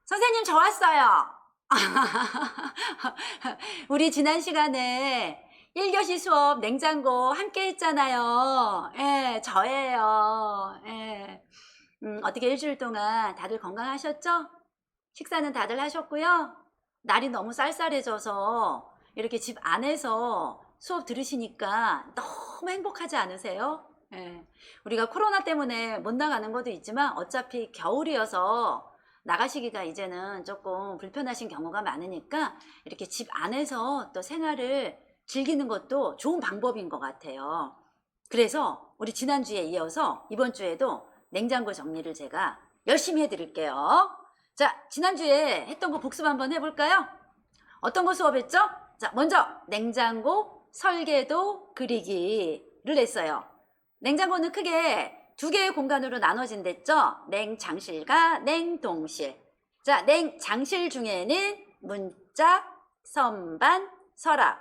선생님, 저 왔어요. 우리 지난 시간에 1교시 수업 냉장고 함께 했잖아요. 예, 저예요. 예. 어떻게 일주일 동안 다들 건강하셨죠? 식사는 다들 하셨고요. 날이 너무 쌀쌀해져서 이렇게 집 안에서 수업 들으시니까 너무 행복하지 않으세요? 예. 우리가 코로나 때문에 못 나가는 것도 있지만 어차피 겨울이어서 나가시기가 이제는 조금 불편하신 경우가 많으니까 이렇게 집 안에서 또 생활을 즐기는 것도 좋은 방법인 것 같아요. 그래서 우리 지난주에 이어서 이번 주에도 냉장고 정리를 제가 열심히 해드릴게요. 자, 지난주에 했던 거 복습 한번 해볼까요? 어떤 거 수업했죠? 자, 먼저 냉장고 설계도 그리기를 했어요. 냉장고는 크게 두 개의 공간으로 나눠진댔죠? 냉장실과 냉동실. 자, 냉장실 중에는 문짝, 선반, 서랍.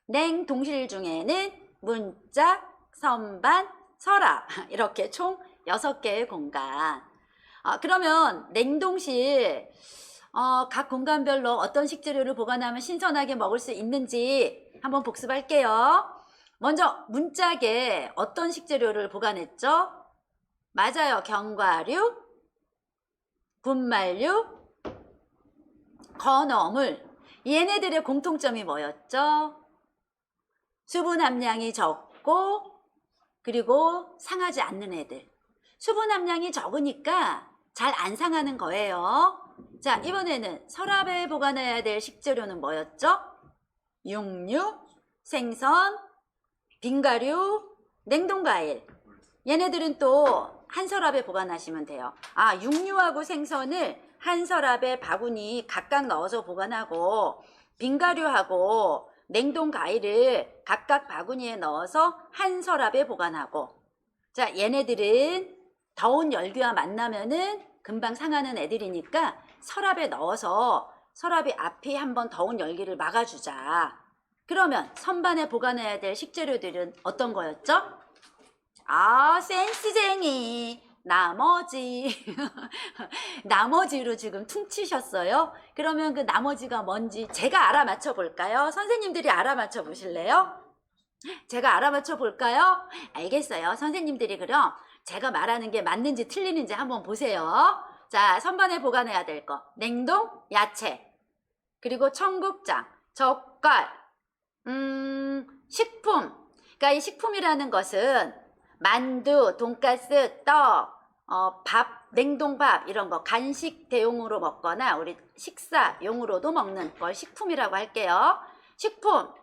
냉동실 중에는 문짝, 선반, 서랍. 이렇게 총 6개의 공간. 그러면 냉동실 각 공간별로 어떤 식재료를 보관하면 신선하게 먹을 수 있는지 한번 복습할게요. 먼저 문짝에 어떤 식재료를 보관했죠? 맞아요. 견과류, 분말류, 건어물. 얘네들의 공통점이 뭐였죠? 수분 함량이 적고 그리고 상하지 않는 애들. 수분 함량이 적으니까 잘 안 상하는 거예요. 자, 이번에는 서랍에 보관해야 될 식재료는 뭐였죠? 육류, 생선, 빙가류, 냉동과일. 얘네들은 또 한 서랍에 보관하시면 돼요. 육류하고 생선을 한 서랍에 바구니 각각 넣어서 보관하고 빙가류하고 냉동과일을 각각 바구니에 넣어서 한 서랍에 보관하고. 자, 얘네들은 더운 열기와 만나면은 금방 상하는 애들이니까 서랍에 넣어서 서랍이 앞이 한번 더운 열기를 막아주자. 그러면 선반에 보관해야 될 식재료들은 어떤 거였죠? 센스쟁이. 나머지. 나머지로 지금 퉁치셨어요? 그러면 그 나머지가 뭔지 제가 알아맞혀 볼까요? 선생님들이 알아맞혀 보실래요? 제가 알아맞혀 볼까요? 알겠어요. 선생님들이 그럼 제가 말하는 게 맞는지 틀리는지 한번 보세요. 자, 선반에 보관해야 될 거. 냉동, 야채. 그리고 청국장, 젓갈, 식품. 그러니까 이 식품이라는 것은 만두, 돈가스, 떡, 밥, 냉동밥 이런 거 간식 대용으로 먹거나 우리 식사용으로도 먹는 걸 식품이라고 할게요. 식품.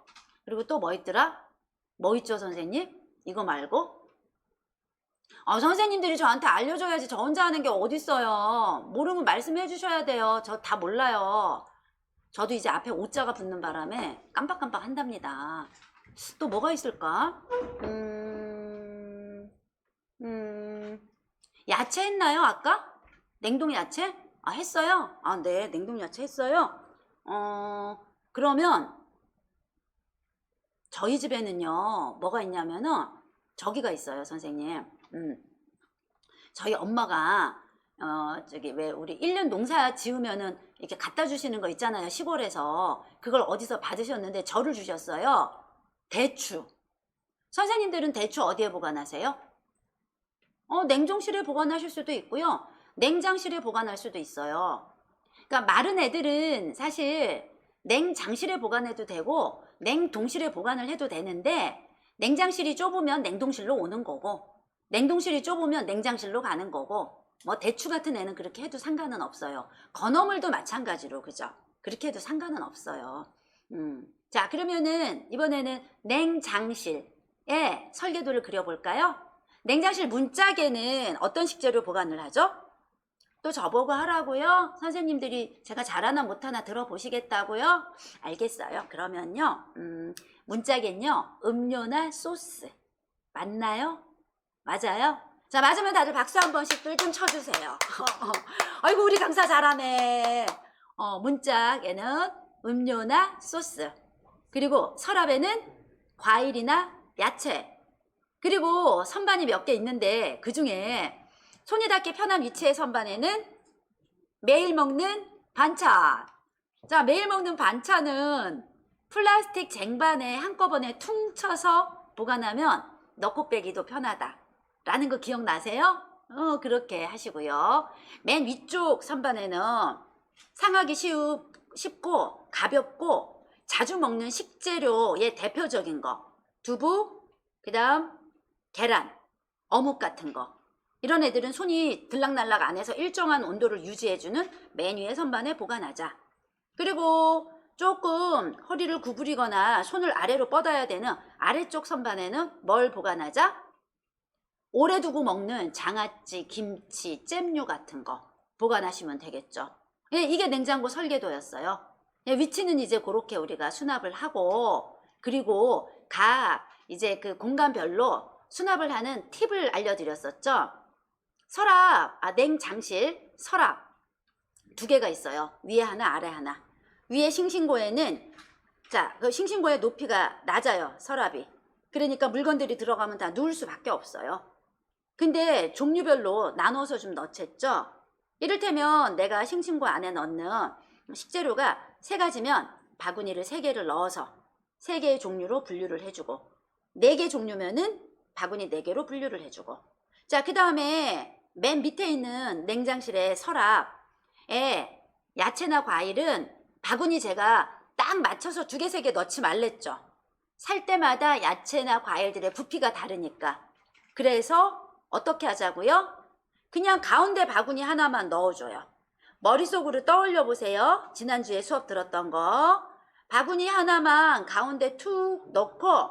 그리고 또 뭐 있더라? 뭐 있죠, 선생님? 이거 말고? 선생님들이 저한테 알려줘야지. 저 혼자 하는 게 어딨어요. 모르면 말씀해 주셔야 돼요. 저 다 몰라요. 저도 이제 앞에 오자가 붙는 바람에 깜빡깜빡 한답니다. 또 뭐가 있을까? 야채 했나요, 아까? 냉동 야채? 했어요? 네, 냉동 야채 했어요? 그러면 저희 집에는요, 뭐가 있냐면은 저기가 있어요, 선생님. 저희 엄마가 왜 우리 1년 농사 지으면은 이렇게 갖다 주시는 거 있잖아요, 시골에서. 그걸 어디서 받으셨는데 저를 주셨어요. 대추. 선생님들은 대추 어디에 보관하세요? 냉동실에 보관하실 수도 있고요. 냉장실에 보관할 수도 있어요. 그러니까 마른 애들은 사실 냉장실에 보관해도 되고 냉동실에 보관을 해도 되는데 냉장실이 좁으면 냉동실로 오는 거고 냉동실이 좁으면 냉장실로 가는 거고 뭐 대추 같은 애는 그렇게 해도 상관은 없어요. 건어물도 마찬가지로 그죠? 그렇게 해도 상관은 없어요. 자, 그러면은 이번에는 냉장실의 설계도를 그려볼까요? 냉장실 문짝에는 어떤 식재료 보관을 하죠? 또 저보고 하라고요? 선생님들이 제가 잘하나 못하나 들어보시겠다고요? 알겠어요. 그러면요, 문짝엔요, 음료나 소스. 맞나요? 맞아요? 자, 맞으면 다들 박수 한 번씩 뜰 좀 쳐주세요. 아이고, 우리 강사 잘하네. 문짝에는 음료나 소스. 그리고 서랍에는 과일이나 야채. 그리고 선반이 몇 개 있는데 그 중에 손이 닿기 편한 위치의 선반에는 매일 먹는 반찬. 자, 매일 먹는 반찬은 플라스틱 쟁반에 한꺼번에 퉁쳐서 보관하면 넣고 빼기도 편하다 라는 거 기억나세요? 그렇게 하시고요. 맨 위쪽 선반에는 상하기 쉽고 가볍고 자주 먹는 식재료의 대표적인 거, 두부, 그 다음 계란, 어묵 같은 거, 이런 애들은 손이 들락날락 안 해서 일정한 온도를 유지해주는 맨 위에 선반에 보관하자. 그리고 조금 허리를 구부리거나 손을 아래로 뻗어야 되는 아래쪽 선반에는 뭘 보관하자? 오래 두고 먹는 장아찌, 김치, 잼류 같은 거 보관하시면 되겠죠. 이게 냉장고 설계도였어요. 위치는 이제 그렇게 우리가 수납을 하고, 그리고 각 이제 그 공간별로 수납을 하는 팁을 알려드렸었죠. 서랍, 냉장실, 서랍 두 개가 있어요. 위에 하나, 아래 하나. 위에 싱싱고에는, 자, 그 싱싱고의 높이가 낮아요, 서랍이. 그러니까 물건들이 들어가면 다 누울 수밖에 없어요. 근데 종류별로 나눠서 좀 넣겠죠. 이를테면 내가 싱싱고 안에 넣는 식재료가 3가지면 바구니를 3개를 넣어서 3개의 종류로 분류를 해주고, 4개 종류면은 바구니 4개로 분류를 해주고, 자, 그 다음에 맨 밑에 있는 냉장실의 서랍에 야채나 과일은 바구니 제가 딱 맞춰서 2개, 3개 넣지 말랬죠. 살 때마다 야채나 과일들의 부피가 다르니까. 그래서 어떻게 하자고요? 그냥 가운데 바구니 하나만 넣어줘요. 머릿속으로 떠올려 보세요. 지난주에 수업 들었던 거. 바구니 하나만 가운데 툭 넣고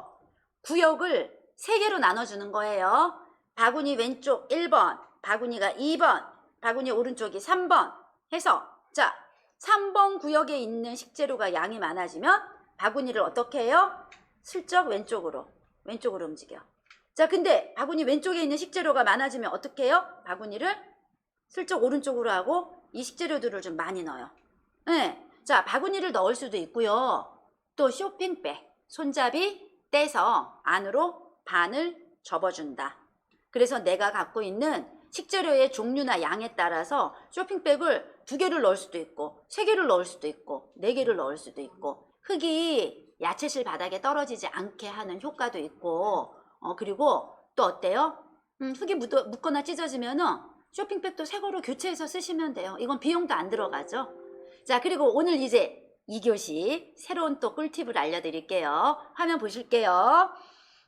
구역을 3개로 나눠주는 거예요. 바구니 왼쪽 1번, 바구니가 2번, 바구니 오른쪽이 3번 해서, 자, 3번 구역에 있는 식재료가 양이 많아지면 바구니를 어떻게 해요? 슬쩍 왼쪽으로 움직여. 자, 근데 바구니 왼쪽에 있는 식재료가 많아지면 어떻게 해요? 바구니를 슬쩍 오른쪽으로 하고 이 식재료들을 좀 많이 넣어요. 네. 자, 바구니를 넣을 수도 있고요. 또 쇼핑백, 손잡이 떼서 안으로 반을 접어준다. 그래서 내가 갖고 있는 식재료의 종류나 양에 따라서 쇼핑백을 2개를 넣을 수도 있고 3개를 넣을 수도 있고 4개를 넣을 수도 있고, 흙이 야채실 바닥에 떨어지지 않게 하는 효과도 있고, 그리고 또 어때요? 흙이 묻거나 찢어지면은 쇼핑백도 새 거로 교체해서 쓰시면 돼요. 이건 비용도 안 들어가죠. 자, 그리고 오늘 이제 2교시 새로운 또 꿀팁을 알려드릴게요. 화면 보실게요.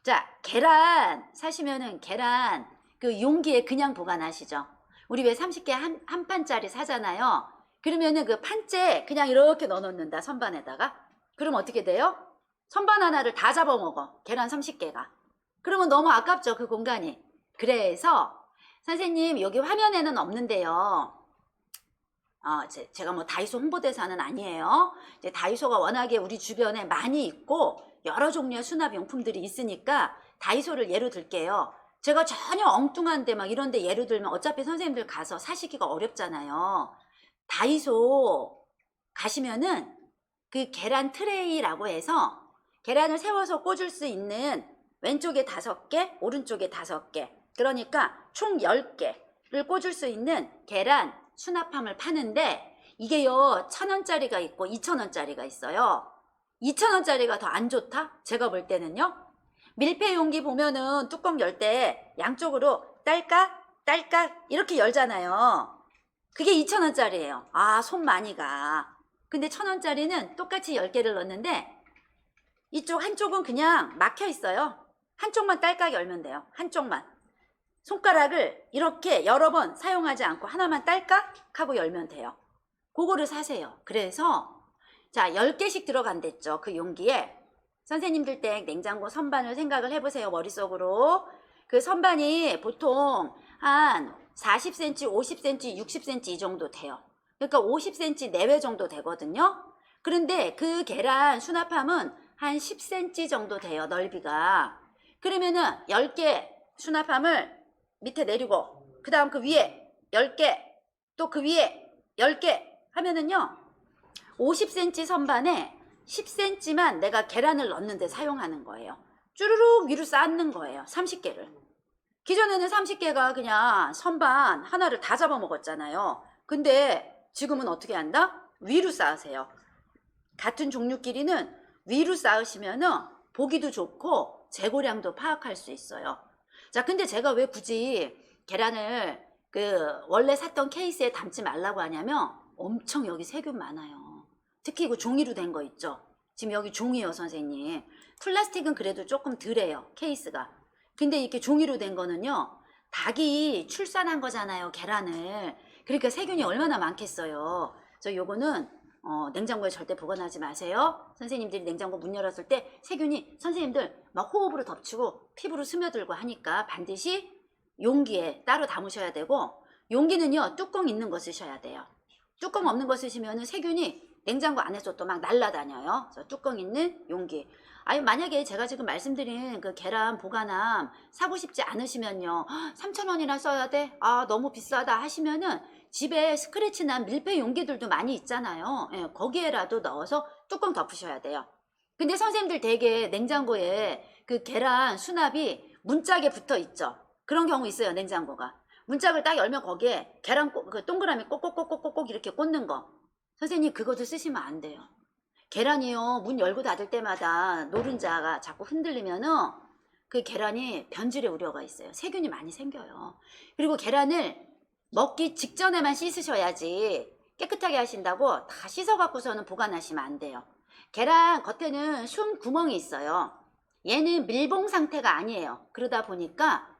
자, 계란 사시면은 계란 그 용기에 그냥 보관하시죠. 우리 왜 30개 한 판짜리 사잖아요. 그러면은 그 판째 그냥 이렇게 넣어놓는다, 선반에다가. 그럼 어떻게 돼요? 선반 하나를 다 잡아먹어, 계란 30개가. 그러면 너무 아깝죠, 그 공간이. 그래서 선생님 여기 화면에는 없는데요. 제가 뭐 다이소 홍보대사는 아니에요. 이제 다이소가 워낙에 우리 주변에 많이 있고 여러 종류의 수납용품들이 있으니까 다이소를 예로 들게요. 제가 전혀 엉뚱한데 막 이런데 예로 들면 어차피 선생님들 가서 사시기가 어렵잖아요. 다이소 가시면은 그 계란 트레이라고 해서 계란을 세워서 꽂을 수 있는 왼쪽에 5개, 오른쪽에 5개, 그러니까 총 10개를 꽂을 수 있는 계란 수납함을 파는데, 이게요 1,000원짜리가 있고 2,000원짜리가 있어요. 2,000원짜리가 더 안 좋다? 제가 볼 때는요, 밀폐 용기 보면은 뚜껑 열 때 양쪽으로 딸깍 이렇게 열잖아요. 그게 2,000원짜리예요. 손 많이 가. 근데 1,000원짜리는 똑같이 10개를 넣는데 이쪽 한쪽은 그냥 막혀 있어요. 한쪽만 딸깍 열면 돼요. 한쪽만. 손가락을 이렇게 여러 번 사용하지 않고 하나만 딸깍 하고 열면 돼요. 그거를 사세요. 그래서 자, 10개씩 들어간댔죠, 그 용기에. 선생님들 댁 냉장고 선반을 생각을 해보세요, 머릿속으로. 그 선반이 보통 한 40cm, 50cm, 60cm 이 정도 돼요. 그러니까 50cm 내외 정도 되거든요. 그런데 그 계란 수납함은 한 10cm 정도 돼요, 넓이가. 그러면은 10개 수납함을 밑에 내리고, 그 다음 그 위에 10개, 또 그 위에 10개 하면은요 50cm 선반에 10cm만 내가 계란을 넣는데 사용하는 거예요. 쭈루룩 위로 쌓는 거예요, 30개를. 기존에는 30개가 그냥 선반 하나를 다 잡아먹었잖아요. 근데 지금은 어떻게 한다? 위로 쌓으세요. 같은 종류끼리는 위로 쌓으시면은 보기도 좋고 재고량도 파악할 수 있어요. 자, 근데 제가 왜 굳이 계란을 원래 샀던 케이스에 담지 말라고 하냐면 엄청 여기 세균 많아요. 특히 이거 종이로 된 거 있죠. 지금 여기 종이요, 선생님. 플라스틱은 그래도 조금 덜해요, 케이스가. 근데 이렇게 종이로 된 거는요, 닭이 출산한 거잖아요, 계란을. 그러니까 세균이 얼마나 많겠어요. 그래서 요거는 냉장고에 절대 보관하지 마세요. 선생님들이 냉장고 문 열었을 때 세균이 선생님들 막 호흡으로 덮치고 피부로 스며들고 하니까 반드시 용기에 따로 담으셔야 되고, 용기는요 뚜껑 있는 거 쓰셔야 돼요. 뚜껑 없는 거 쓰시면 세균이 냉장고 안에서 또 막 날아다녀요. 그래서 뚜껑 있는 용기. 아니, 만약에 제가 지금 말씀드린 그 계란 보관함 사고 싶지 않으시면요, 3,000원이나 써야 돼? 아, 너무 비싸다 하시면은 집에 스크래치 난 밀폐 용기들도 많이 있잖아요. 예, 거기에라도 넣어서 뚜껑 덮으셔야 돼요. 근데 선생님들 되게 냉장고에 그 계란 수납이 문짝에 붙어 있죠. 그런 경우 있어요, 냉장고가. 문짝을 딱 열면 거기에 계란 그 동그라미 꼭꼭꼭꼭꼭 이렇게 꽂는 거. 선생님 그것도 쓰시면 안 돼요. 계란이요, 문 열고 닫을 때마다 노른자가 자꾸 흔들리면은 그 계란이 변질의 우려가 있어요. 세균이 많이 생겨요. 그리고 계란을 먹기 직전에만 씻으셔야지, 깨끗하게 하신다고 다 씻어갖고서는 보관하시면 안 돼요. 계란 겉에는 숨 구멍이 있어요. 얘는 밀봉 상태가 아니에요. 그러다 보니까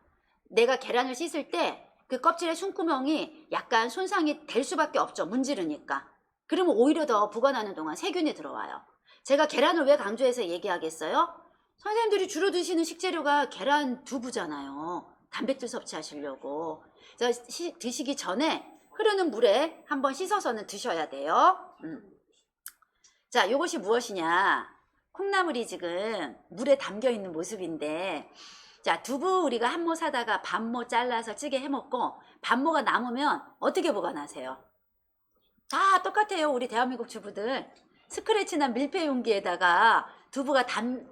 내가 계란을 씻을 때 그 껍질의 숨구멍이 약간 손상이 될 수밖에 없죠. 문지르니까. 그러면 오히려 더 보관하는 동안 세균이 들어와요. 제가 계란을 왜 강조해서 얘기하겠어요? 선생님들이 주로 드시는 식재료가 계란 두부잖아요. 단백질 섭취하시려고. 그래서 드시기 전에 흐르는 물에 한번 씻어서는 드셔야 돼요. 자, 요것이 무엇이냐? 콩나물이 지금 물에 담겨 있는 모습인데, 자, 두부 우리가 한 모 사다가 반모 잘라서 찌개 해먹고 반모가 남으면 어떻게 보관하세요? 다 똑같아요. 우리 대한민국 주부들 스크래치나 밀폐 용기에다가 두부가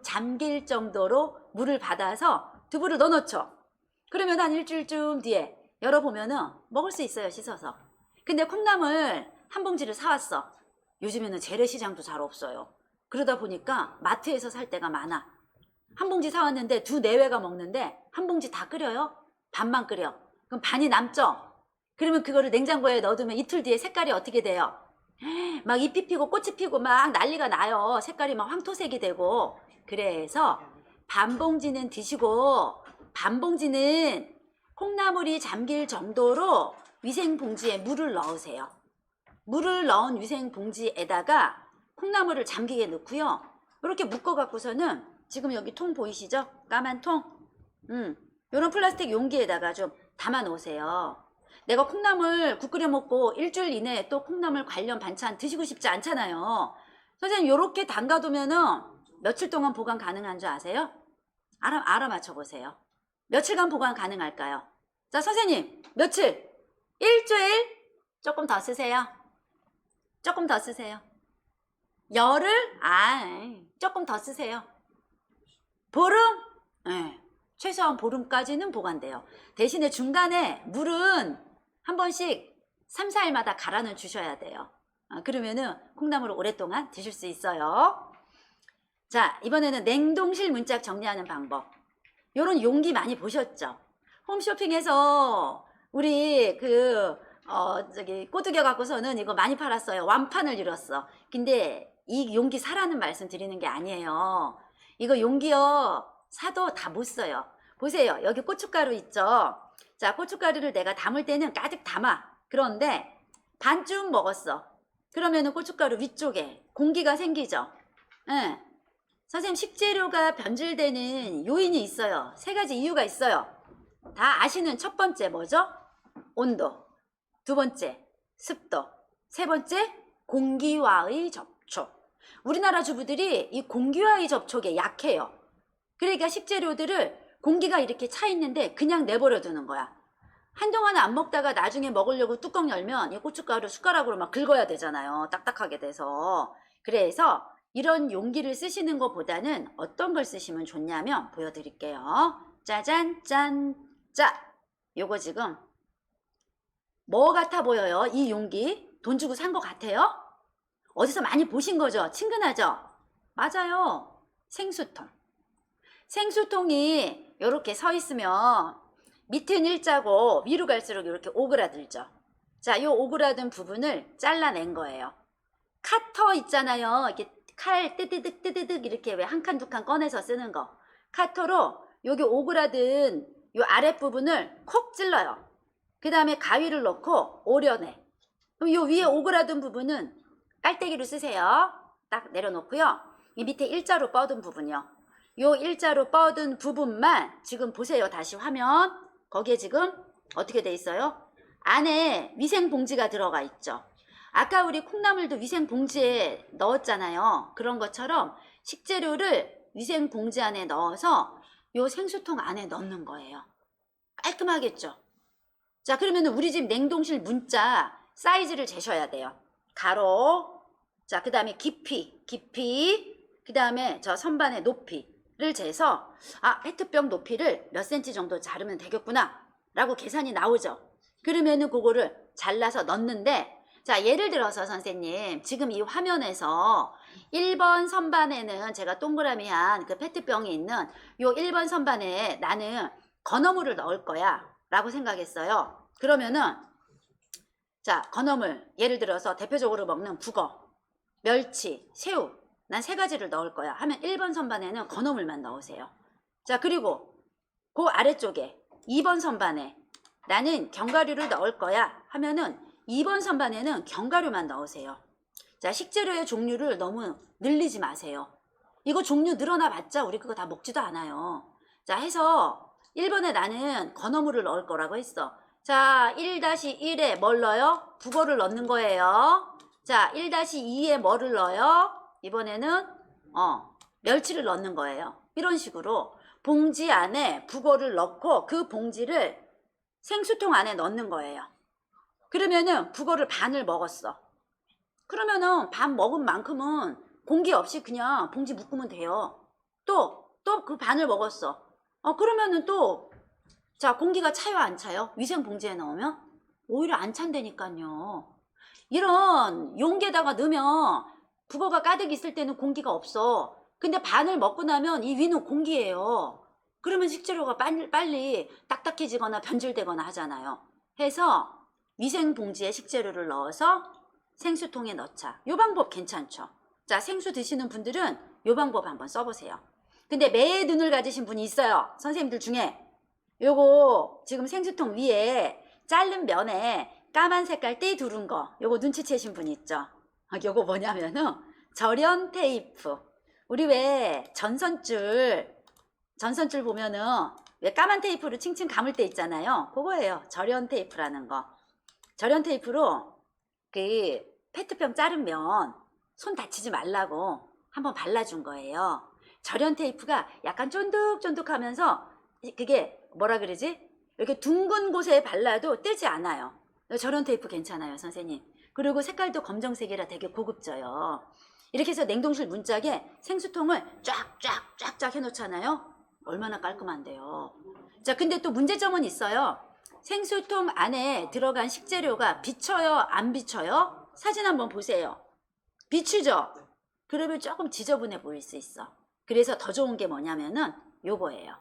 잠길 정도로 물을 받아서 두부를 넣어놓죠. 그러면 한 일주일쯤 뒤에 열어보면은 먹을 수 있어요, 씻어서. 근데 콩나물 한 봉지를 사왔어. 요즘에는 재래시장도 잘 없어요. 그러다 보니까 마트에서 살 때가 많아. 한 봉지 사왔는데 두 내외가 먹는데 한 봉지 다 끓여요? 반만 끓여. 그럼 반이 남죠? 그러면 그거를 냉장고에 넣어두면 이틀 뒤에 색깔이 어떻게 돼요? 막 잎이 피고 꽃이 피고 막 난리가 나요. 색깔이 막 황토색이 되고. 그래서 반 봉지는 드시고 반 봉지는 콩나물이 잠길 정도로 위생봉지에 물을 넣으세요. 물을 넣은 위생봉지에다가 콩나물을 잠기게 넣고요. 이렇게 묶어갖고서는 지금 여기 통 보이시죠? 까만 통. 요런 플라스틱 용기에다가 좀 담아 놓으세요. 내가 콩나물 국 끓여 먹고 일주일 이내에 또 콩나물 관련 반찬 드시고 싶지 않잖아요. 선생님 요렇게 담가두면은 며칠 동안 보관 가능한 줄 아세요? 알아맞혀 보세요. 며칠간 보관 가능할까요? 자, 선생님 며칠? 일주일? 조금 더 쓰세요. 조금 더 쓰세요. 열흘? 조금 더 쓰세요. 보름? 네, 최소한 보름까지는 보관돼요. 대신에 중간에 물은 한 번씩 3, 4일마다 갈아는 주셔야 돼요. 그러면은 콩나물을 오랫동안 드실 수 있어요. 자, 이번에는 냉동실 문짝 정리하는 방법. 요런 용기 많이 보셨죠? 홈쇼핑에서 우리 꼬드겨 갖고서는 이거 많이 팔았어요. 완판을 이뤘어. 근데 이 용기 사라는 말씀 드리는 게 아니에요. 이거 용기요, 사도 다 못 써요. 보세요. 여기 고춧가루 있죠? 자, 고춧가루를 내가 담을 때는 가득 담아. 그런데 반쯤 먹었어. 그러면은 고춧가루 위쪽에 공기가 생기죠? 예. 선생님, 식재료가 변질되는 요인이 있어요. 3가지 이유가 있어요. 다 아시는 첫 번째 뭐죠? 온도. 두 번째, 습도. 세 번째, 공기와의 접촉. 우리나라 주부들이 이 공기와의 접촉에 약해요. 그러니까 식재료들을 공기가 이렇게 차 있는데 그냥 내버려 두는 거야. 한동안 안 먹다가 나중에 먹으려고 뚜껑 열면 이 고춧가루 숟가락으로 막 긁어야 되잖아요. 딱딱하게 돼서. 그래서 이런 용기를 쓰시는 것보다는 어떤 걸 쓰시면 좋냐면 보여드릴게요. 짜잔, 짠, 짜. 요거 지금 뭐 같아 보여요? 이 용기 돈 주고 산 것 같아요? 어디서 많이 보신 거죠? 친근하죠? 맞아요. 생수통. 생수통이 이렇게 서 있으면 밑은 일자고 위로 갈수록 이렇게 오그라들죠. 자, 이 오그라든 부분을 잘라낸 거예요. 카터 있잖아요. 이렇게 칼 뜨드득 뜨드득 이렇게 왜 한 칸 두 칸 꺼내서 쓰는 거. 카터로 여기 오그라든 이 아랫부분을 콕 찔러요. 그 다음에 가위를 넣고 오려내. 그럼 이 위에 오그라든 부분은 깔때기로 쓰세요. 딱 내려놓고요. 이 밑에 일자로 뻗은 부분이요. 요 일자로 뻗은 부분만 지금 보세요. 다시 화면. 거기에 지금 어떻게 돼 있어요? 안에 위생봉지가 들어가 있죠. 아까 우리 콩나물도 위생봉지에 넣었잖아요. 그런 것처럼 식재료를 위생봉지 안에 넣어서 요 생수통 안에 넣는 거예요. 깔끔하겠죠? 자, 그러면 우리 집 냉동실 문자 사이즈를 재셔야 돼요. 가로, 자, 그 다음에 깊이, 그 다음에 저 선반의 높이를 재서 페트병 높이를 몇 센치 정도 자르면 되겠구나 라고 계산이 나오죠. 그러면은 그거를 잘라서 넣는데, 자, 예를 들어서 선생님, 지금 이 화면에서 1번 선반에는 제가 동그라미한 그 페트병이 있는 요 1번 선반에 나는 건어물을 넣을 거야 라고 생각했어요. 그러면은 자, 건어물, 예를 들어서 대표적으로 먹는 북어, 멸치, 새우, 난 세 가지를 넣을 거야 하면 1번 선반에는 건어물만 넣으세요. 자, 그리고 그 아래쪽에 2번 선반에 나는 견과류를 넣을 거야 하면은 2번 선반에는 견과류만 넣으세요. 자, 식재료의 종류를 너무 늘리지 마세요. 이거 종류 늘어나 봤자 우리 그거 다 먹지도 않아요. 자, 해서 1번에 나는 건어물을 넣을 거라고 했어. 자, 1-1에 뭘 넣어요? 북어를 넣는 거예요. 자, 1-2에 뭐를 넣어요? 이번에는 멸치를 넣는 거예요. 이런 식으로 봉지 안에 북어를 넣고 그 봉지를 생수통 안에 넣는 거예요. 그러면은 북어를 반을 먹었어. 그러면은 반 먹은 만큼은 공기 없이 그냥 봉지 묶으면 돼요. 또 그 반을 먹었어. 그러면은 또 자, 공기가 차요, 안 차요? 위생봉지에 넣으면? 오히려 안 찬다니까요. 이런 용기에다가 넣으면 북어가 가득 있을 때는 공기가 없어. 근데 반을 먹고 나면 이 위는 공기예요. 그러면 식재료가 빨리 딱딱해지거나 변질되거나 하잖아요. 해서 위생봉지에 식재료를 넣어서 생수통에 넣자. 요 방법 괜찮죠? 자, 생수 드시는 분들은 요 방법 한번 써보세요. 근데 매의 눈을 가지신 분이 있어요. 선생님들 중에. 요거 지금 생수통 위에 자른 면에 까만 색깔 띠 두른 거 요거 눈치채신 분 있죠? 요거 뭐냐면은 절연 테이프. 우리 왜 전선줄 보면은 왜 까만 테이프로 칭칭 감을 때 있잖아요. 그거예요. 절연 테이프라는 거. 절연 테이프로 그 페트병 자른 면 손 다치지 말라고 한번 발라준 거예요. 절연 테이프가 약간 쫀득쫀득하면서 그게 뭐라 그러지? 이렇게 둥근 곳에 발라도 뜨지 않아요. 절연 테이프 괜찮아요, 선생님. 그리고 색깔도 검정색이라 되게 고급져요. 이렇게 해서 냉동실 문짝에 생수통을 쫙쫙쫙쫙 해놓잖아요. 얼마나 깔끔한데요. 자, 근데 또 문제점은 있어요. 생수통 안에 들어간 식재료가 비쳐요, 안 비쳐요? 사진 한번 보세요. 비추죠? 그러면 조금 지저분해 보일 수 있어. 그래서 더 좋은 게 뭐냐면은 요거예요.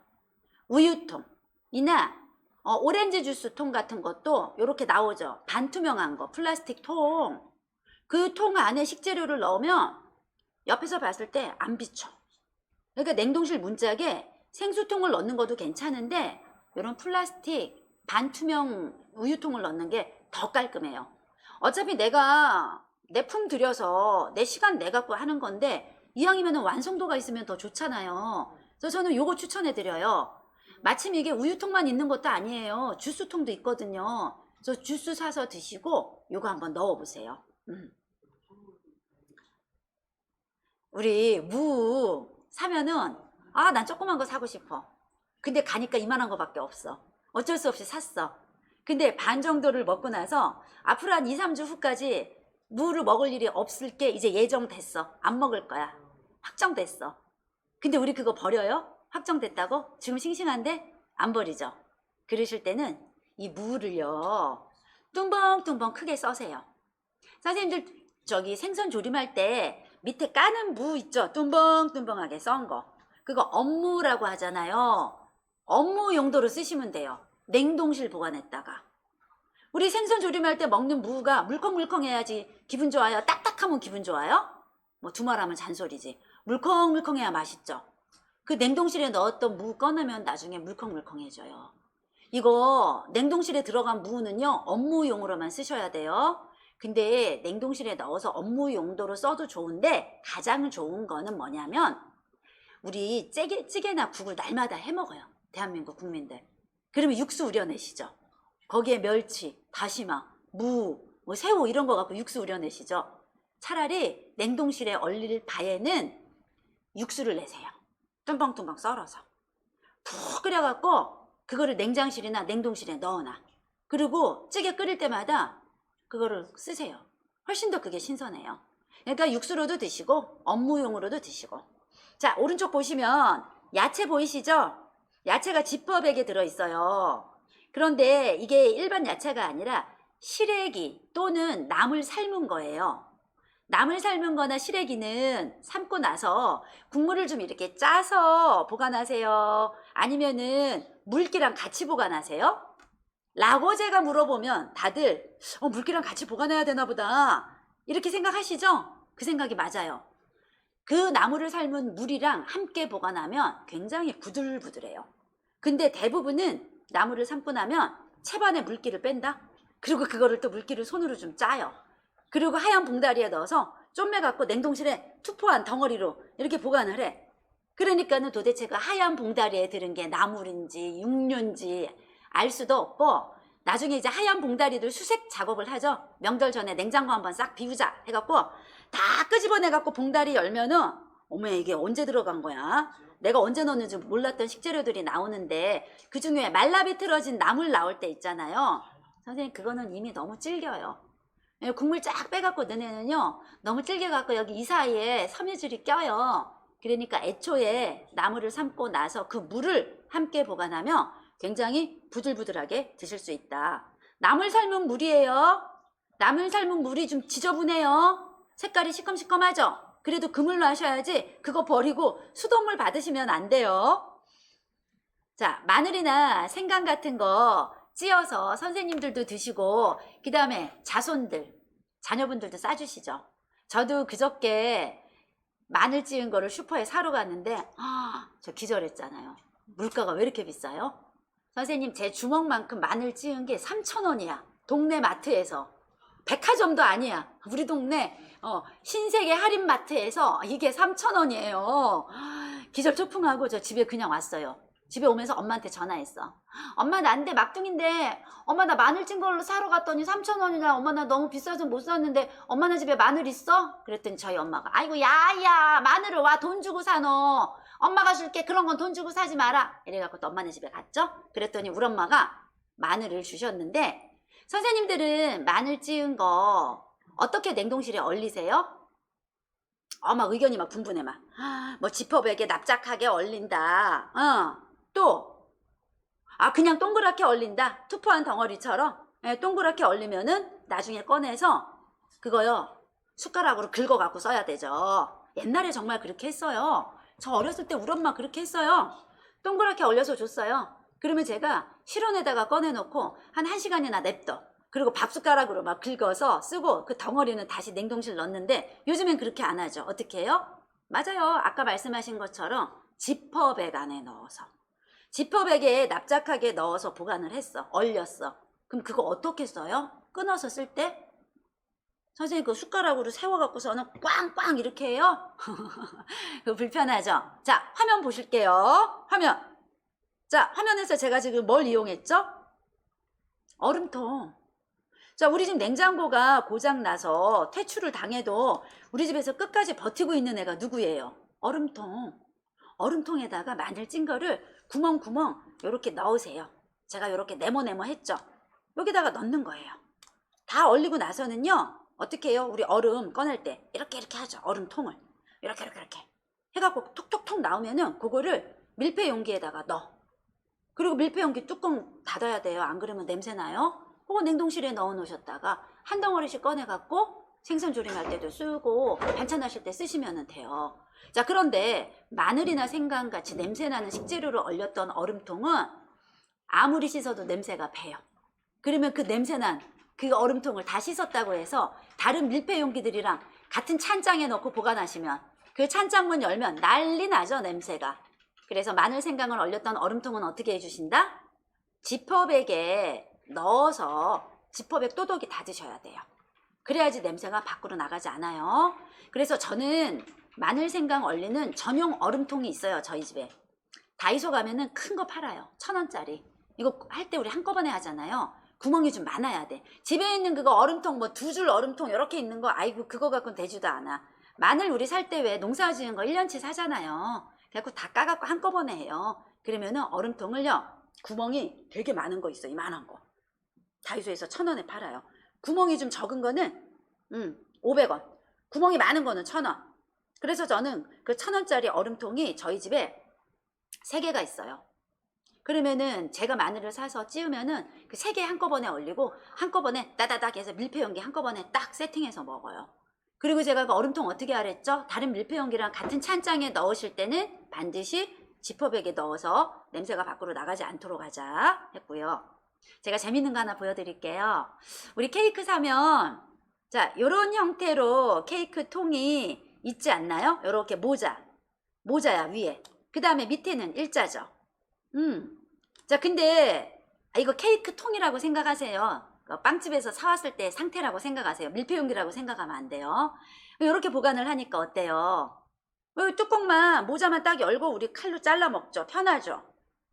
우유통 이나 오렌지 주스 통 같은 것도 이렇게 나오죠. 반투명한 거, 플라스틱 통. 그 통 안에 식재료를 넣으면 옆에서 봤을 때 안 비쳐. 그러니까 냉동실 문짝에 생수통을 넣는 것도 괜찮은데 이런 플라스틱 반투명 우유통을 넣는 게 더 깔끔해요. 어차피 내가 내 품 들여서 내 시간 내 갖고 하는 건데 이왕이면 완성도가 있으면 더 좋잖아요. 그래서 저는 요거 추천해 드려요. 마침 이게 우유통만 있는 것도 아니에요. 주스통도 있거든요. 그래서 주스 사서 드시고 요거 한번 넣어보세요. 우리 무 사면은 난 조그만 거 사고 싶어. 근데 가니까 이만한 거밖에 없어. 어쩔 수 없이 샀어. 근데 반 정도를 먹고 나서 앞으로 한 2, 3주 후까지 무를 먹을 일이 없을 게 이제 예정됐어. 안 먹을 거야. 확정됐어. 근데 우리 그거 버려요? 확정됐다고? 지금 싱싱한데? 안 버리죠. 그러실 때는 이 무를요 뚱벙뚱벙 크게 써세요. 선생님들 저기 생선 조림할 때 밑에 까는 무 있죠? 뚱벙뚱벙하게 썬 거. 그거 업무라고 하잖아요. 업무 용도로 쓰시면 돼요. 냉동실 보관했다가. 우리 생선 조림할 때 먹는 무가 물컹물컹해야지 기분 좋아요? 딱딱하면 기분 좋아요? 뭐 두말하면 잔소리지. 물컹물컹해야 맛있죠. 그 냉동실에 넣었던 무 꺼내면 나중에 물컹물컹해져요. 이거 냉동실에 들어간 무는요, 업무용으로만 쓰셔야 돼요. 근데 냉동실에 넣어서 업무 용도로 써도 좋은데 가장 좋은 거는 뭐냐면 우리 찌개나 국을 날마다 해 먹어요. 대한민국 국민들. 그러면 육수 우려내시죠. 거기에 멸치, 다시마, 무, 뭐 새우 이런 거 갖고 육수 우려내시죠. 차라리 냉동실에 얼릴 바에는 육수를 내세요. 뚱벙뚱벙 썰어서. 푹 끓여갖고 그거를 냉장실이나 냉동실에 넣어놔. 그리고 찌개 끓일 때마다 그거를 쓰세요. 훨씬 더 그게 신선해요. 그러니까 육수로도 드시고 업무용으로도 드시고. 자, 오른쪽 보시면 야채 보이시죠? 야채가 지퍼백에 들어있어요. 그런데 이게 일반 야채가 아니라 시래기 또는 나물 삶은 거예요. 나물 삶은 거나 시래기는 삶고 나서 국물을 좀 이렇게 짜서 보관하세요? 아니면은 물기랑 같이 보관하세요? 라고 제가 물어보면 다들 물기랑 같이 보관해야 되나 보다 이렇게 생각하시죠? 그 생각이 맞아요. 그 나물을 삶은 물이랑 함께 보관하면 굉장히 부들부들해요. 근데 대부분은 나물을 삶고 나면 채반에 물기를 뺀다. 그리고 그거를 또 물기를 손으로 좀 짜요. 그리고 하얀 봉다리에 넣어서 좀매 갖고 냉동실에 투포한 덩어리로 이렇게 보관을 해. 그러니까는 도대체 그 하얀 봉다리에 들은 게 나물인지 육류인지 알 수도 없고, 나중에 이제 하얀 봉다리들 수색 작업을 하죠. 명절 전에 냉장고 한번 싹 비우자 해갖고 다 끄집어내갖고 봉다리 열면은 어머 이게 언제 들어간 거야? 내가 언제 넣었는지 몰랐던 식재료들이 나오는데 그 중에 말라 비틀어진 나물 나올 때 있잖아요. 선생님 그거는 이미 너무 질겨요. 국물 쫙 빼갖고 넣은 애는요 너무 질겨갖고 여기 이 사이에 섬유질이 껴요. 그러니까 애초에 나물을 삶고 나서 그 물을 함께 보관하면 굉장히 부들부들하게 드실 수 있다. 나물 삶은 물이에요. 나물 삶은 물이 좀 지저분해요. 색깔이 시커먼하죠. 그래도 그물로 하셔야지 그거 버리고 수돗물 받으시면 안 돼요. 자, 마늘이나 생강 같은 거 찧어서 선생님들도 드시고 그 다음에 자손들, 자녀분들도 싸주시죠. 저도 그저께 마늘 찧은 거를 슈퍼에 사러 갔는데 저 기절했잖아요. 물가가 왜 이렇게 비싸요? 선생님 제 주먹만큼 마늘 찧은 게 3,000원이야. 동네 마트에서. 백화점도 아니야. 우리 동네 신세계 할인마트에서 이게 3,000원이에요. 기절 초풍하고 저 집에 그냥 왔어요. 집에 오면서 엄마한테 전화했어. 엄마 난데 막둥인데 엄마 나 마늘 찐 걸로 사러 갔더니 3,000원이나 엄마 나 너무 비싸서 못 샀는데 엄마 나 집에 마늘 있어? 그랬더니 저희 엄마가 아이고 야야 마늘을 와 돈 주고 사노. 엄마가 줄게 그런 건 돈 주고 사지 마라. 이래갖고 또 엄마네 집에 갔죠. 그랬더니 우리 엄마가 마늘을 주셨는데 선생님들은 마늘 찌은 거 어떻게 냉동실에 얼리세요? 막 의견이 막 분분해 막. 뭐 지퍼백에 납작하게 얼린다. 또 그냥 동그랗게 얼린다. 투포한 덩어리처럼 동그랗게 얼리면은 나중에 꺼내서 그거요 숟가락으로 긁어갖고 써야 되죠. 옛날에 정말 그렇게 했어요. 저 어렸을 때 우리 엄마 그렇게 했어요. 동그랗게 얼려서 줬어요. 그러면 제가 실온에다가 꺼내놓고 한 1시간이나 냅둬. 그리고 밥숟가락으로 막 긁어서 쓰고 그 덩어리는 다시 냉동실 넣는데 요즘엔 그렇게 안 하죠. 어떻게 해요? 맞아요. 아까 말씀하신 것처럼 지퍼백 안에 넣어서 지퍼백에 납작하게 넣어서 보관을 했어. 얼렸어. 그럼 그거 어떻게 써요? 끊어서 쓸 때? 선생님 그 숟가락으로 세워갖고서는 꽝꽝 이렇게 해요? 그거 불편하죠? 자, 화면 보실게요. 화면. 자, 화면에서 제가 지금 뭘 이용했죠? 얼음통. 자, 우리 집 냉장고가 고장나서 퇴출을 당해도 우리 집에서 끝까지 버티고 있는 애가 누구예요? 얼음통. 얼음통에다가 마늘 찐 거를 구멍구멍 이렇게 넣으세요. 제가 이렇게 네모네모 했죠? 여기다가 넣는 거예요. 다 얼리고 나서는요. 어떻게 해요? 우리 얼음 꺼낼 때 이렇게 하죠. 얼음통을. 이렇게 해갖고 톡톡톡 나오면은 그거를 밀폐 용기에다가 넣어. 그리고 밀폐 용기 뚜껑 닫아야 돼요. 안 그러면 냄새 나요. 혹은 냉동실에 넣어 놓으셨다가 한 덩어리씩 꺼내갖고 생선 조림할 때도 쓰고 반찬하실 때 쓰시면 돼요. 자, 그런데 마늘이나 생강 같이 냄새나는 식재료를 얼렸던 얼음통은 아무리 씻어도 냄새가 배요. 그러면 그 냄새난 그 얼음통을 다 씻었다고 해서 다른 밀폐 용기들이랑 같은 찬장에 넣고 보관하시면 그 찬장문 열면 난리 나죠, 냄새가. 그래서 마늘 생강을 얼렸던 얼음통은 어떻게 해주신다? 지퍼백에 넣어서 지퍼백 또독이 닫으셔야 돼요. 그래야지 냄새가 밖으로 나가지 않아요. 그래서 저는 마늘 생강 얼리는 전용 얼음통이 있어요, 저희 집에. 다이소 가면은 큰 거 팔아요. 1,000원짜리. 이거 할 때 우리 한꺼번에 하잖아요. 구멍이 좀 많아야 돼. 집에 있는 그거 얼음통 뭐 2줄 얼음통 이렇게 있는 거 아이고 그거 갖고는 되지도 않아. 마늘 우리 살 때 왜 농사 지은 거 1년치 사잖아요. 그래갖고 다 까갖고 한꺼번에 해요. 그러면은 얼음통을요, 구멍이 되게 많은 거 있어. 이만한 거. 다이소에서 1,000원에 팔아요. 구멍이 좀 적은 거는 500원. 구멍이 많은 거는 1,000원. 그래서 저는 그 1,000원짜리 얼음통이 저희 집에 3개가 있어요. 그러면은 제가 마늘을 사서 찌우면은 그 3개 한꺼번에 얼리고 한꺼번에 따다닥 해서 밀폐용기 한꺼번에 딱 세팅해서 먹어요. 그리고 제가 그 얼음통 어떻게 하랬죠? 다른 밀폐용기랑 같은 찬장에 넣으실 때는 반드시 지퍼백에 넣어서 냄새가 밖으로 나가지 않도록 하자 했고요. 제가 재밌는 거 하나 보여드릴게요. 우리 케이크 사면 자, 요런 형태로 케이크 통이 있지 않나요? 요렇게 모자야 위에. 그 다음에 밑에는 일자죠. 자, 근데 이거 케이크 통이라고 생각하세요. 빵집에서 사왔을 때 상태라고 생각하세요. 밀폐용기라고 생각하면 안 돼요. 이렇게 보관을 하니까 어때요? 뚜껑만 모자만 딱 열고 우리 칼로 잘라 먹죠. 편하죠.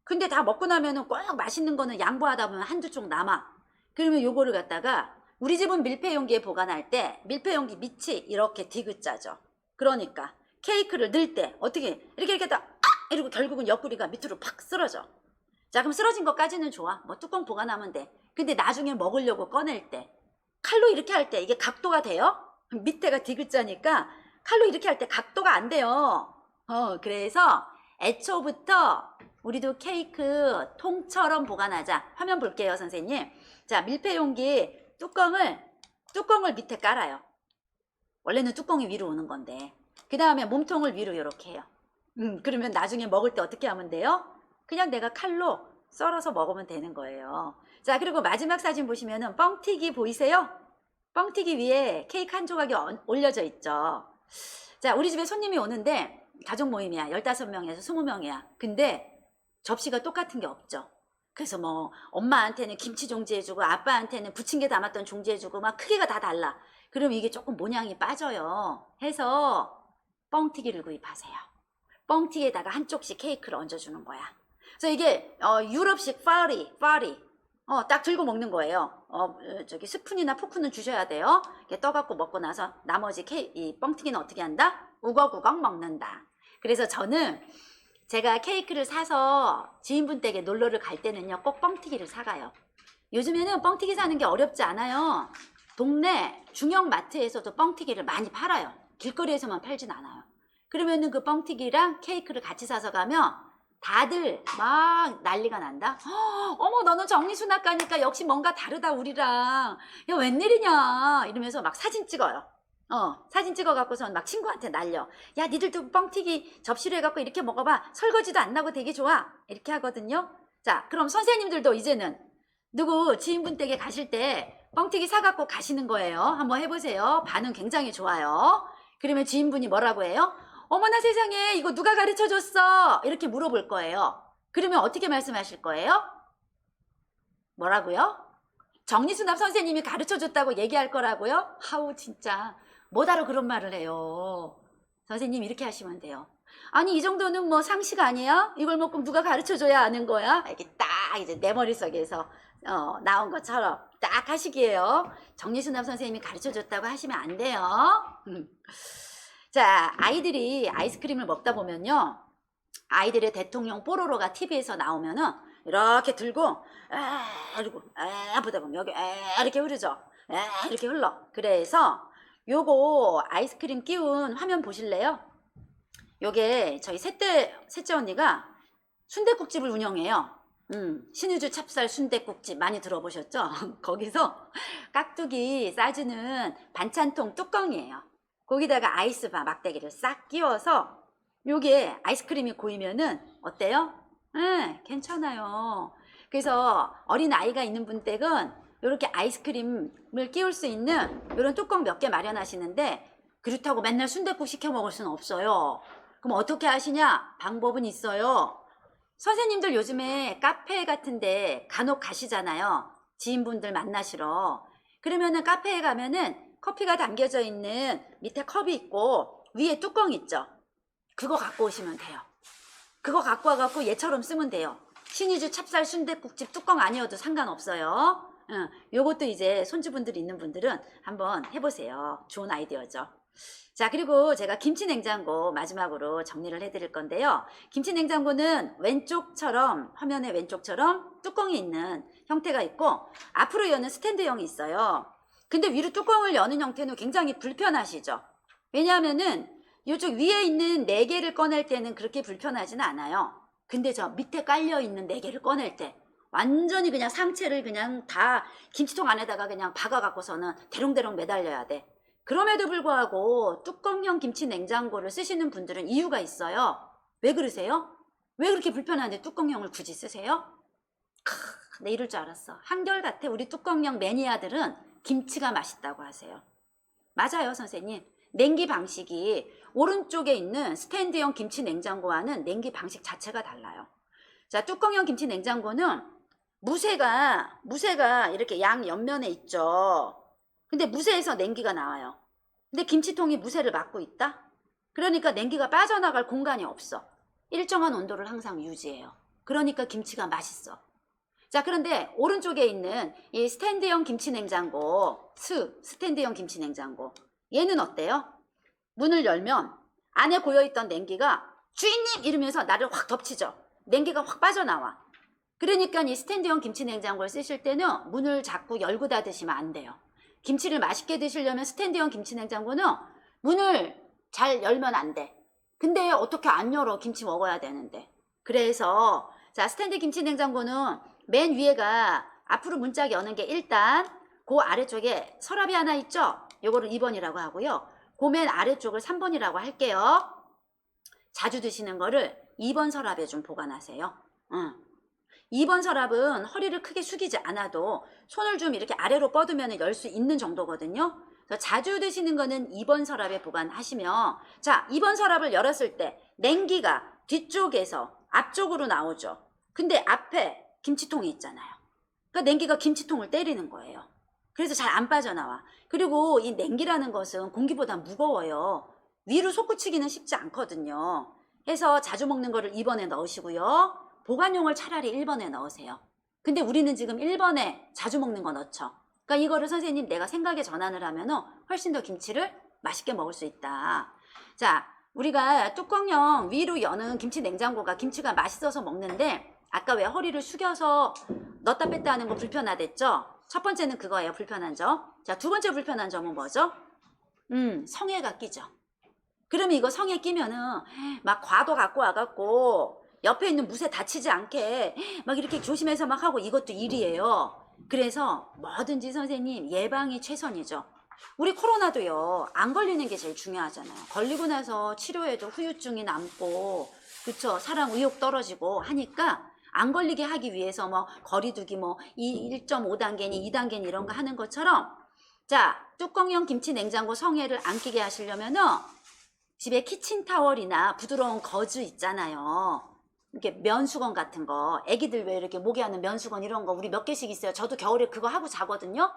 근데 다 먹고 나면은 꼭 맛있는 거는 양보하다 보면 한두 쪽 남아. 그러면 요거를 갖다가 우리 집은 밀폐용기에 보관할 때 밀폐용기 밑이 이렇게 디귿자죠. 그러니까 케이크를 넣을 때 어떻게 이렇게 다 이러고 결국은 옆구리가 밑으로 팍 쓰러져. 자, 그럼 쓰러진 것까지는 좋아. 뭐 뚜껑 보관하면 돼. 근데 나중에 먹으려고 꺼낼 때 칼로 이렇게 할 때 이게 각도가 돼요? 밑에가 디귿자니까 칼로 이렇게 할 때 각도가 안 돼요. 그래서 애초부터 우리도 케이크 통처럼 보관하자. 화면 볼게요, 선생님. 자, 밀폐용기 뚜껑을 밑에 깔아요. 원래는 뚜껑이 위로 오는 건데. 그 다음에 몸통을 위로 이렇게 해요. 그러면 나중에 먹을 때 어떻게 하면 돼요? 그냥 내가 칼로 썰어서 먹으면 되는 거예요. 자, 그리고 마지막 사진 보시면은 뻥튀기 보이세요? 뻥튀기 위에 케이크 한 조각이 올려져 있죠. 자, 우리 집에 손님이 오는데 가족 모임이야. 15명에서 20명이야. 근데 접시가 똑같은 게 없죠. 그래서 뭐 엄마한테는 김치 종지 해주고 아빠한테는 부침개 담았던 종지 해주고 막 크기가 다 달라. 그럼 이게 조금 모양이 빠져요. 해서 뻥튀기를 구입하세요. 뻥튀기에다가 한쪽씩 케이크를 얹어주는 거야. 그래서 이게 유럽식 파리 딱 들고 먹는 거예요. 저기 스푼이나 포크는 주셔야 돼요. 이렇게 떠갖고 먹고 나서 나머지 이 뻥튀기는 어떻게 한다? 우걱우걱 먹는다. 그래서 저는 제가 케이크를 사서 지인분 댁에 놀러를 갈 때는요, 꼭 뻥튀기를 사가요. 요즘에는 뻥튀기 사는 게 어렵지 않아요. 동네 중형 마트에서도 뻥튀기를 많이 팔아요. 길거리에서만 팔진 않아요. 그러면은 그 뻥튀기랑 케이크를 같이 사서 가면 다들 막 난리가 난다. 어머, 너는 정리수납 가니까 역시 뭔가 다르다 우리랑. 야, 웬일이냐 이러면서 막 사진 찍어요. 사진 찍어갖고선 막 친구한테 날려. 야, 니들도 뻥튀기 접시로 해갖고 이렇게 먹어봐. 설거지도 안 나고 되게 좋아. 이렇게 하거든요. 자, 그럼 선생님들도 이제는 누구 지인분 댁에 가실 때 뻥튀기 사갖고 가시는 거예요. 한번 해보세요. 반응 굉장히 좋아요. 그러면 지인분이 뭐라고 해요? 어머나 세상에, 이거 누가 가르쳐줬어? 이렇게 물어볼 거예요. 그러면 어떻게 말씀하실 거예요? 뭐라고요? 정리수납 선생님이 가르쳐줬다고 얘기할 거라고요? 아우, 진짜 뭐하러 그런 말을 해요. 선생님 이렇게 하시면 돼요. 아니, 이 정도는 뭐 상식 아니야? 이걸 먹고 누가 가르쳐줘야 아는 거야? 이렇게 딱 이제 내 머릿속에서 나온 것처럼 딱 하시기에요. 정리수납 선생님이 가르쳐줬다고 하시면 안 돼요. 자, 아이들이 아이스크림을 먹다 보면요, 아이들의 대통령 뽀로로가 TV에서 나오면은 이렇게 들고 이러고 보다 보면 여기 이렇게 흐르죠. 이렇게 흘러. 그래서 요거 아이스크림 끼운 화면 보실래요? 요게 저희 셋째 언니가 순댓국집을 운영해요. 신의주 찹쌀 순댓국집 많이 들어보셨죠? 거기서 깍두기 싸주는 반찬통 뚜껑이에요. 거기다가 아이스바 막대기를 싹 끼워서 요게 아이스크림이 고이면은 어때요? 괜찮아요. 그래서 어린 아이가 있는 분 댁은 이렇게 아이스크림을 끼울 수 있는 이런 뚜껑 몇 개 마련하시는데, 그렇다고 맨날 순댓국 시켜 먹을 수는 없어요. 그럼 어떻게 하시냐? 방법은 있어요. 선생님들 요즘에 카페 같은데 간혹 가시잖아요. 지인분들 만나시러. 그러면은 카페에 가면은 커피가 담겨져 있는 밑에 컵이 있고 위에 뚜껑 있죠. 그거 갖고 오시면 돼요. 그거 갖고 와갖고 얘처럼 쓰면 돼요. 신의주 찹쌀 순댓국집 뚜껑 아니어도 상관없어요. 요것도 이제 손주분들이 있는 분들은 한번 해보세요. 좋은 아이디어죠. 자, 그리고 제가 김치냉장고 마지막으로 정리를 해드릴 건데요. 김치냉장고는 왼쪽처럼, 화면의 왼쪽처럼 뚜껑이 있는 형태가 있고 앞으로 여는 스탠드형이 있어요. 근데 위로 뚜껑을 여는 형태는 굉장히 불편하시죠. 왜냐하면은 이쪽 위에 있는 4개를 꺼낼 때는 그렇게 불편하지는 않아요. 근데 저 밑에 깔려있는 4개를 꺼낼 때 완전히 그냥 상체를 그냥 다 김치통 안에다가 그냥 박아갖고서는 대롱대롱 매달려야 돼. 그럼에도 불구하고 뚜껑형 김치 냉장고를 쓰시는 분들은 이유가 있어요. 왜 그러세요? 왜 그렇게 불편한데 뚜껑형을 굳이 쓰세요? 내 이럴 줄 알았어. 한결같아. 우리 뚜껑형 매니아들은 김치가 맛있다고 하세요. 맞아요, 선생님. 냉기 방식이 오른쪽에 있는 스탠드형 김치 냉장고와는 냉기 방식 자체가 달라요. 자, 뚜껑형 김치 냉장고는 무쇠가 이렇게 양 옆면에 있죠. 근데 무쇠에서 냉기가 나와요. 근데 김치통이 무쇠를 막고 있다? 그러니까 냉기가 빠져나갈 공간이 없어. 일정한 온도를 항상 유지해요. 그러니까 김치가 맛있어. 자, 그런데 오른쪽에 있는 이 스탠드형 김치냉장고, 스탠드형 김치냉장고, 얘는 어때요? 문을 열면 안에 고여있던 냉기가 주인님 이러면서 나를 확 덮치죠. 냉기가 확 빠져나와. 그러니까 이 스탠드형 김치냉장고를 쓰실 때는 문을 자꾸 열고 닫으시면 안 돼요. 김치를 맛있게 드시려면 스탠드형 김치냉장고는 문을 잘 열면 안 돼. 근데 어떻게 안 열어? 김치 먹어야 되는데. 그래서 자, 스탠드 김치냉장고는 맨 위에가 앞으로 문짝 여는 게 1단, 그 아래쪽에 서랍이 하나 있죠? 요거를 2번이라고 하고요. 그 맨 아래쪽을 3번이라고 할게요. 자주 드시는 거를 2번 서랍에 좀 보관하세요. 2번 서랍은 허리를 크게 숙이지 않아도 손을 좀 이렇게 아래로 뻗으면 열 수 있는 정도거든요. 그래서 자주 드시는 거는 2번 서랍에 보관하시면, 자, 2번 서랍을 열었을 때 냉기가 뒤쪽에서 앞쪽으로 나오죠. 근데 앞에 김치통이 있잖아요. 그러니까 냉기가 김치통을 때리는 거예요. 그래서 잘 안 빠져나와. 그리고 이 냉기라는 것은 공기보다 무거워요. 위로 솟구치기는 쉽지 않거든요. 해서 자주 먹는 거를 2번에 넣으시고요. 보관용을 차라리 1번에 넣으세요. 근데 우리는 지금 1번에 자주 먹는 거 넣죠. 그러니까 이거를 선생님 내가 생각에 전환을 하면 훨씬 더 김치를 맛있게 먹을 수 있다. 자, 우리가 뚜껑형 위로 여는 김치 냉장고가 김치가 맛있어서 먹는데 아까 왜 허리를 숙여서 넣었다 뺐다 하는 거 불편하댔죠? 첫 번째는 그거예요. 불편한 점. 자, 두 번째 불편한 점은 뭐죠? 성에가 끼죠. 그러면 이거 성에 끼면은 막 과도 갖고 와갖고 옆에 있는 무쇠 다치지 않게 막 이렇게 조심해서 막 하고, 이것도 일이에요. 그래서 뭐든지 선생님 예방이 최선이죠. 우리 코로나도요, 안 걸리는 게 제일 중요하잖아요. 걸리고 나서 치료해도 후유증이 남고, 그쵸? 사람 의욕 떨어지고 하니까 안 걸리게 하기 위해서 뭐 거리두기 뭐 1.5단계니 2단계니 이런 거 하는 것처럼, 자, 뚜껑형 김치 냉장고 성에를 안 끼게 하시려면은 집에 키친타월이나 부드러운 거즈 있잖아요. 이렇게 면수건 같은 거, 애기들 왜 이렇게 목에 하는 면수건 이런 거 우리 몇 개씩 있어요. 저도 겨울에 그거 하고 자거든요.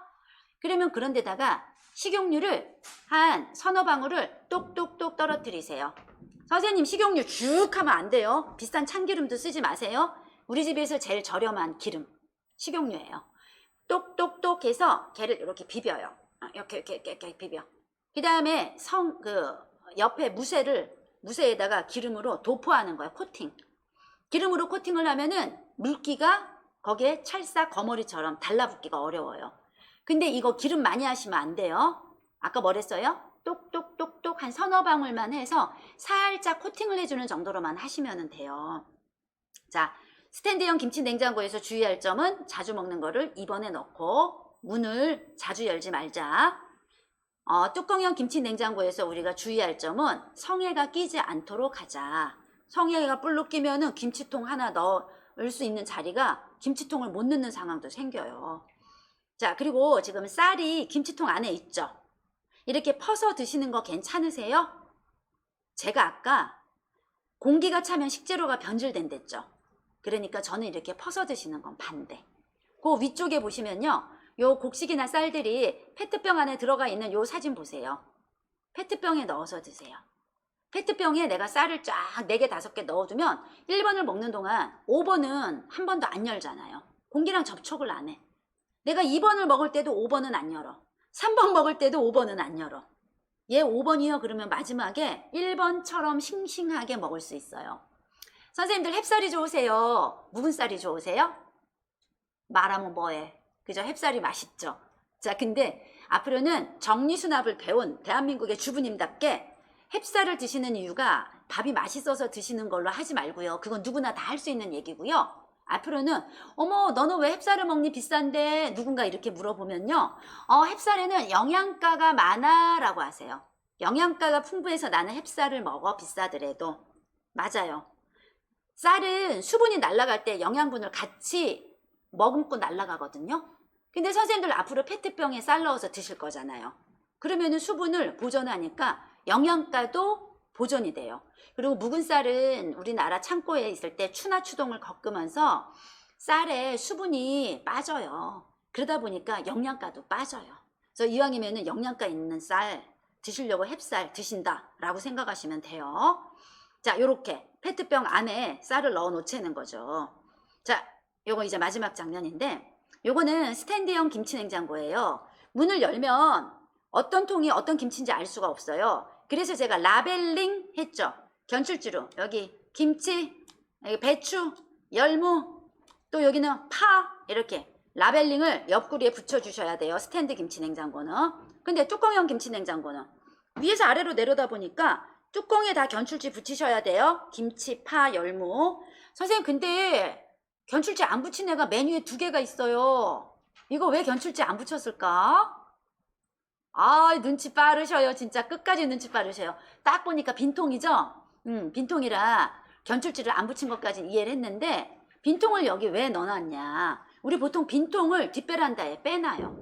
그러면 그런 데다가 식용유를 한 서너 방울을 똑똑똑 떨어뜨리세요. 선생님, 식용유 쭉 하면 안 돼요. 비싼 참기름도 쓰지 마세요. 우리 집에서 제일 저렴한 기름, 식용유예요. 똑똑똑 해서 걔를 이렇게 비벼요. 이렇게 비벼. 그 다음에 옆에 무쇠에다가 기름으로 도포하는 거예요. 코팅. 기름으로 코팅을 하면은 물기가 거기에 찰싹 거머리처럼 달라붙기가 어려워요. 근데 이거 기름 많이 하시면 안 돼요. 아까 뭐랬어요? 똑똑똑똑 한 서너 방울만 해서 살짝 코팅을 해주는 정도로만 하시면 돼요. 자, 스탠드형 김치 냉장고에서 주의할 점은 자주 먹는 거를 입원에 넣고 문을 자주 열지 말자. 뚜껑형 김치 냉장고에서 우리가 주의할 점은 성에가 끼지 않도록 하자. 성에가 불룩 끼면은 김치통 하나 넣을 수 있는 자리가 김치통을 못 넣는 상황도 생겨요. 자, 그리고 지금 쌀이 김치통 안에 있죠. 이렇게 퍼서 드시는 거 괜찮으세요? 제가 아까 공기가 차면 식재료가 변질된댔죠. 그러니까 저는 이렇게 퍼서 드시는 건 반대. 그 위쪽에 보시면요. 요 곡식이나 쌀들이 페트병 안에 들어가 있는 요 사진 보세요. 페트병에 넣어서 드세요. 페트병에 내가 쌀을 쫙 4개, 5개 넣어두면 1번을 먹는 동안 5번은 한 번도 안 열잖아요. 공기랑 접촉을 안 해. 내가 2번을 먹을 때도 5번은 안 열어. 3번 먹을 때도 5번은 안 열어. 얘 5번이요. 그러면 마지막에 1번처럼 싱싱하게 먹을 수 있어요. 선생님들 햅쌀이 좋으세요? 묵은 쌀이 좋으세요? 말하면 뭐해? 그죠? 햅쌀이 맛있죠. 자, 근데 앞으로는 정리수납을 배운 대한민국의 주부님답게 햅쌀을 드시는 이유가 밥이 맛있어서 드시는 걸로 하지 말고요. 그건 누구나 다 할 수 있는 얘기고요. 앞으로는 어머 너는 왜 햅쌀을 먹니 비싼데 누군가 이렇게 물어보면요. 햅쌀에는 영양가가 많아 라고 하세요. 영양가가 풍부해서 나는 햅쌀을 먹어 비싸더라도. 맞아요. 쌀은 수분이 날아갈 때 영양분을 같이 머금고 날아가거든요. 근데 선생님들 앞으로 페트병에 쌀 넣어서 드실 거잖아요. 그러면은 수분을 보존하니까 영양가도 보존이 돼요. 그리고 묵은 쌀은 우리나라 창고에 있을 때 추나 추동을 겪으면서 쌀에 수분이 빠져요. 그러다 보니까 영양가도 빠져요. 그래서 이왕이면은 영양가 있는 쌀 드시려고 햅쌀 드신다라고 생각하시면 돼요. 자, 요렇게 페트병 안에 쌀을 넣어 놓자는 거죠. 자, 요거 이제 마지막 장면인데 요거는 스탠드형 김치 냉장고예요. 문을 열면 어떤 통이 어떤 김치인지 알 수가 없어요. 그래서 제가 라벨링 했죠. 견출지로 여기 김치, 여기 배추, 열무, 또 여기는 파 이렇게 라벨링을 옆구리에 붙여주셔야 돼요. 스탠드 김치 냉장고는. 근데 뚜껑형 김치 냉장고는 위에서 아래로 내려다 보니까 뚜껑에 다 견출지 붙이셔야 돼요. 김치, 파, 열무. 선생님 근데 견출지 안 붙인 애가 메뉴에 2개가 있어요. 이거 왜 견출지 안 붙였을까? 아, 눈치 빠르셔요. 진짜 끝까지 눈치 빠르셔요. 딱 보니까 빈통이죠? 빈통이라 견출지를 안 붙인 것까지 이해를 했는데 빈통을 여기 왜 넣어놨냐. 우리 보통 빈통을 뒷베란다에 빼놔요.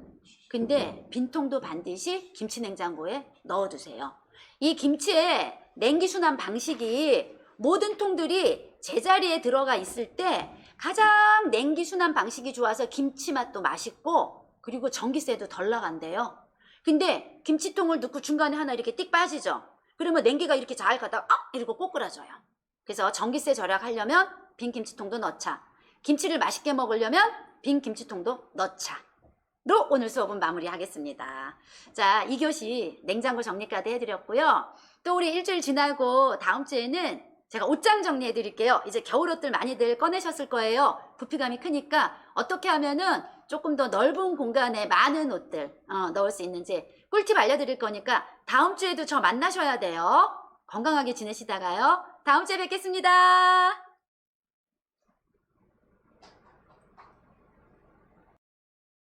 근데 빈통도 반드시 김치냉장고에 넣어두세요. 이 김치의 냉기순환 방식이 모든 통들이 제자리에 들어가 있을 때 가장 냉기순환 방식이 좋아서 김치 맛도 맛있고 그리고 전기세도 덜 나간대요. 근데 김치통을 넣고 중간에 하나 이렇게 띡 빠지죠. 그러면 냉기가 이렇게 잘 가다가 이러고 꼬꾸라져요. 그래서 전기세 절약하려면 빈 김치통도 넣자. 김치를 맛있게 먹으려면 빈 김치통도 넣자. 로 오늘 수업은 마무리하겠습니다. 자, 2교시 냉장고 정리까지 해드렸고요. 또 우리 일주일 지나고 다음 주에는 제가 옷장 정리해 드릴게요. 이제 겨울옷들 많이들 꺼내셨을 거예요. 부피감이 크니까 어떻게 하면은 조금 더 넓은 공간에 많은 옷들 넣을 수 있는지 꿀팁 알려드릴 거니까 다음 주에도 저 만나셔야 돼요. 건강하게 지내시다가요. 다음 주에 뵙겠습니다.